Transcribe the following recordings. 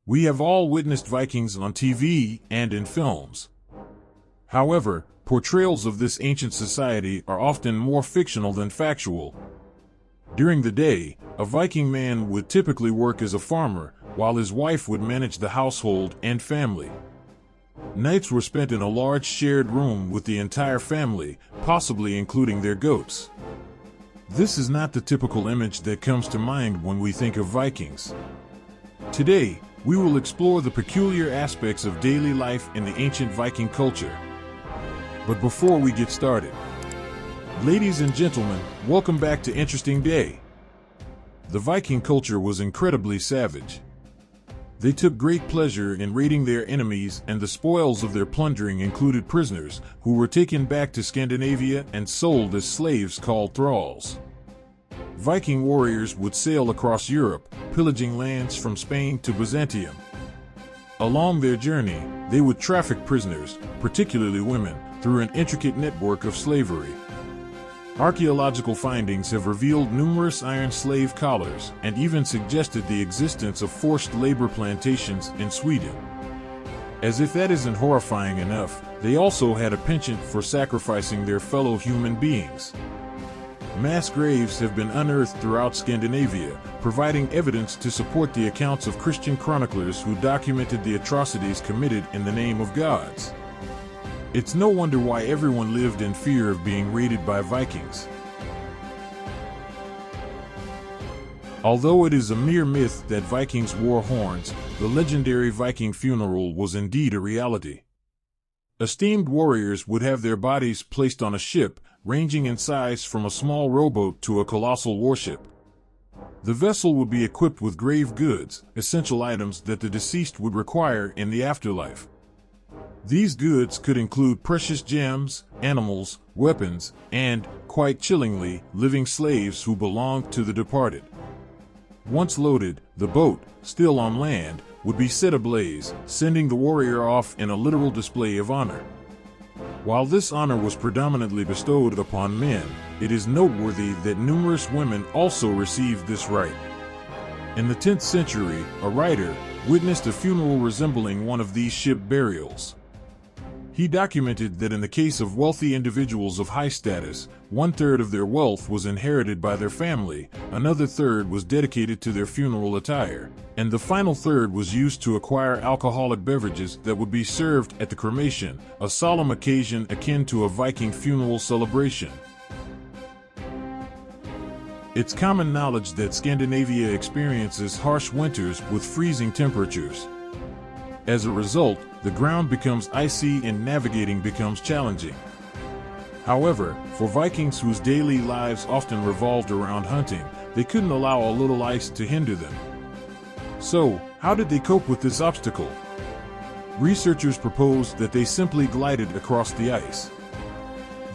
We have all witnessed Vikings on TV and in films. However, portrayals of this ancient society are often more fictional than factual. During the day, a Viking man would typically work as a farmer, while his wife would manage the household and family. Nights were spent in a large shared room with the entire family, possibly including their goats. This is not the typical image that comes to mind when we think of Vikings. Today, we will explore the peculiar aspects of daily life in the ancient Viking culture. But before we get started, ladies and gentlemen, welcome back to Interesting Day. The Viking culture was incredibly savage. They took great pleasure in raiding their enemies, and the spoils of their plundering included prisoners, who were taken back to Scandinavia and sold as slaves called thralls. Viking warriors would sail across Europe, pillaging lands from Spain to Byzantium. Along their journey, they would traffic prisoners, particularly women, through an intricate network of slavery. Archaeological findings have revealed numerous iron slave collars and even suggested the existence of forced labor plantations in Sweden. As if that isn't horrifying enough, they also had a penchant for sacrificing their fellow human beings. Mass graves have been unearthed throughout Scandinavia, providing evidence to support the accounts of Christian chroniclers who documented the atrocities committed in the name of gods. It's no wonder why everyone lived in fear of being raided by Vikings. Although it is a mere myth that Vikings wore horns, the legendary Viking funeral was indeed a reality. Esteemed warriors would have their bodies placed on a ship, ranging in size from a small rowboat to a colossal warship. The vessel would be equipped with grave goods, essential items that the deceased would require in the afterlife. These goods could include precious gems, animals, weapons, and, quite chillingly, living slaves who belonged to the departed. Once loaded, the boat, still on land, would be set ablaze, sending the warrior off in a literal display of honor. While this honor was predominantly bestowed upon men, it is noteworthy that numerous women also received this right. In the 10th century, a writer witnessed a funeral resembling one of these ship burials. He documented that in the case of wealthy individuals of high status, 1/3 of their wealth was inherited by their family, another third was dedicated to their funeral attire, and the final third was used to acquire alcoholic beverages that would be served at the cremation, a solemn occasion akin to a Viking funeral celebration. It's common knowledge that Scandinavia experiences harsh winters with freezing temperatures. As a result, the ground becomes icy and navigating becomes challenging. However, for Vikings whose daily lives often revolved around hunting, they couldn't allow a little ice to hinder them. So, how did they cope with this obstacle? Researchers proposed that they simply glided across the ice.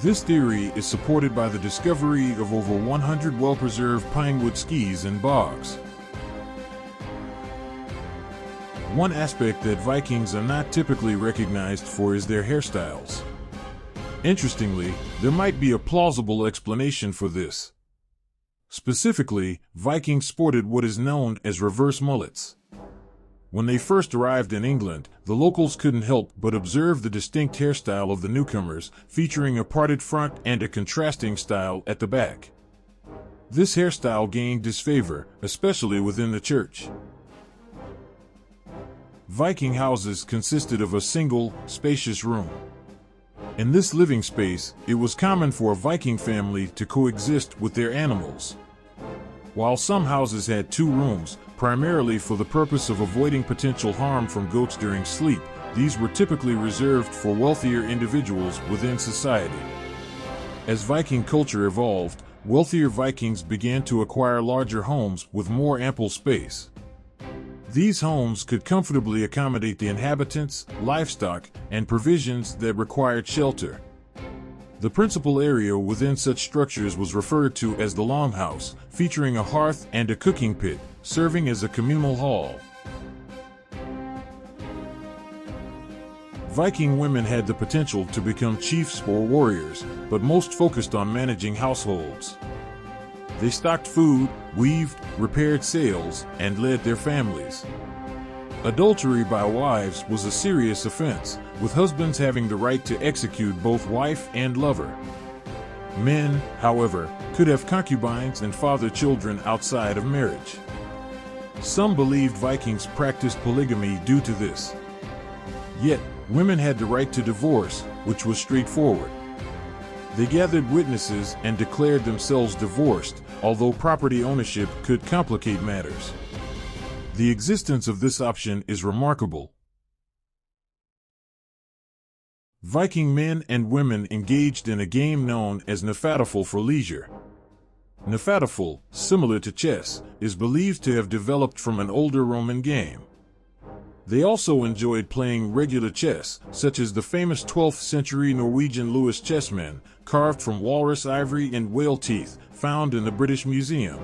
This theory is supported by the discovery of over 100 well-preserved pinewood skis and bogs. One aspect that Vikings are not typically recognized for is their hairstyles. Interestingly, there might be a plausible explanation for this. Specifically, Vikings sported what is known as reverse mullets. When they first arrived in England, the locals couldn't help but observe the distinct hairstyle of the newcomers, featuring a parted front and a contrasting style at the back. This hairstyle gained disfavor, especially within the church. Viking houses consisted of a single, spacious room. In this living space, it was common for a Viking family to coexist with their animals. While some houses had 2 rooms, primarily for the purpose of avoiding potential harm from goats during sleep, these were typically reserved for wealthier individuals within society. As Viking culture evolved, wealthier Vikings began to acquire larger homes with more ample space. These homes could comfortably accommodate the inhabitants, livestock, and provisions that required shelter. The principal area within such structures was referred to as the longhouse, featuring a hearth and a cooking pit, serving as a communal hall. Viking women had the potential to become chiefs or warriors, but most focused on managing households. They stocked food, weaved, repaired sails, and led their families. Adultery by wives was a serious offense, with husbands having the right to execute both wife and lover. Men, however, could have concubines and father children outside of marriage. Some believed Vikings practiced polygamy due to this. Yet, women had the right to divorce, which was straightforward. They gathered witnesses and declared themselves divorced, although property ownership could complicate matters. The existence of this option is remarkable. Viking men and women engaged in a game known as Nefl for leisure. Nefl, similar to chess, is believed to have developed from an older Roman game. They also enjoyed playing regular chess, such as the famous 12th century Norwegian Lewis chessmen, carved from walrus ivory and whale teeth, found in the British Museum.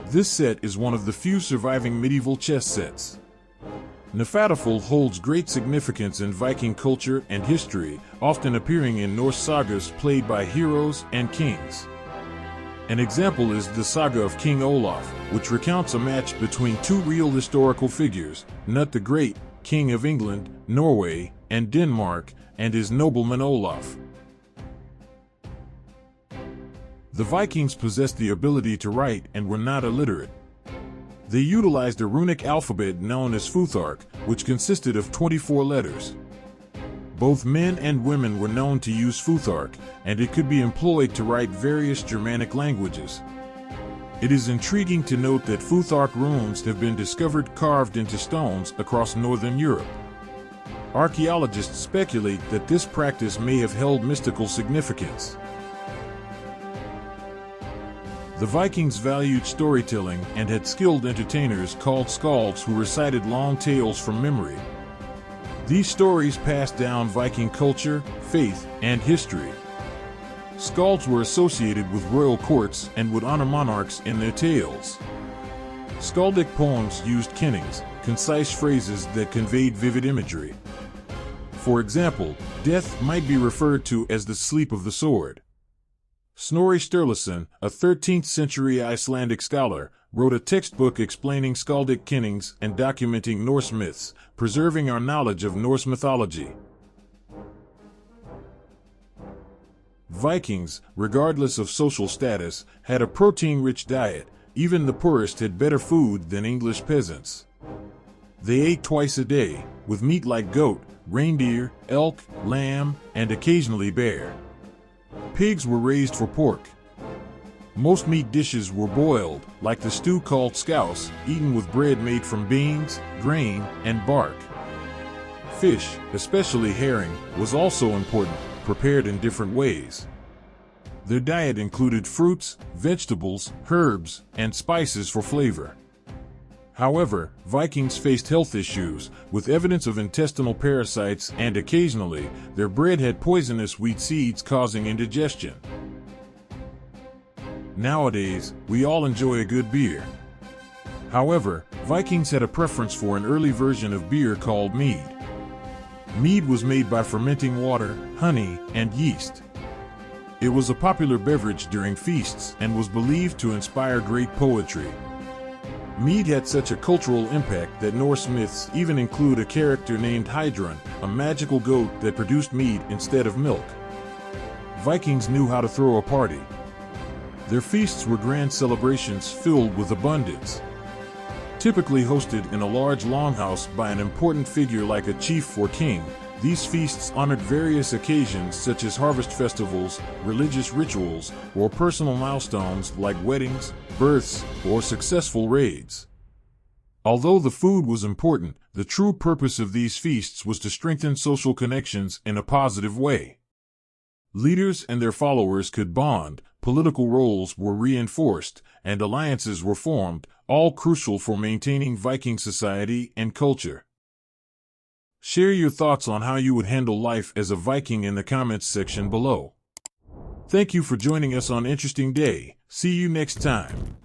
This set is one of the few surviving medieval chess sets. Nefl holds great significance in Viking culture and history, often appearing in Norse sagas played by heroes and kings. An example is the saga of King Olaf, which recounts a match between two real historical figures, Knut the Great, King of England, Norway, and Denmark, and his nobleman Olaf. The Vikings possessed the ability to write and were not illiterate. They utilized a runic alphabet known as Fuark, which consisted of 24 letters. Both men and women were known to use Fuark, and it could be employed to write various Germanic languages. It is intriguing to note that Fuark runes have been discovered carved into stones across northern Europe. Archaeologists speculate that this practice may have held mystical significance. The Vikings valued storytelling and had skilled entertainers called skalds who recited long tales from memory. These stories passed down Viking culture, faith, and history. Skalds were associated with royal courts and would honor monarchs in their tales. Skaldic poems used kennings, concise phrases that conveyed vivid imagery. For example, death might be referred to as the sleep of the sword. Snorri Sturluson, a 13th century Icelandic scholar, wrote a textbook explaining Skaldic kennings and documenting Norse myths, preserving our knowledge of Norse mythology. Vikings, regardless of social status, had a protein-rich diet. Even the poorest had better food than English peasants. They ate twice a day, with meat like goat, reindeer, elk, lamb, and occasionally bear. Pigs were raised for pork. Most meat dishes were boiled, like the stew called scouse, eaten with bread made from beans, grain, and bark. Fish, especially herring, was also important, prepared in different ways. Their diet included fruits, vegetables, herbs, and spices for flavor. However, Vikings faced health issues, with evidence of intestinal parasites, and occasionally, their bread had poisonous wheat seeds causing indigestion. Nowadays, we all enjoy a good beer. However, Vikings had a preference for an early version of beer called mead. Mead was made by fermenting water, honey, and yeast. It was a popular beverage during feasts and was believed to inspire great poetry. Mead had such a cultural impact that Norse myths even include a character named Heidrun, a magical goat that produced mead instead of milk. Vikings knew how to throw a party. Their feasts were grand celebrations filled with abundance. Typically hosted in a large longhouse by an important figure like a chief or king, these feasts honored various occasions such as harvest festivals, religious rituals, or personal milestones like weddings, births, or successful raids. Although the food was important, the true purpose of these feasts was to strengthen social connections in a positive way. Leaders and their followers could bond, political roles were reinforced, and alliances were formed, all crucial for maintaining Viking society and culture. Share your thoughts on how you would handle life as a Viking in the comments section below. Thank you for joining us on Interesting Day. See you next time.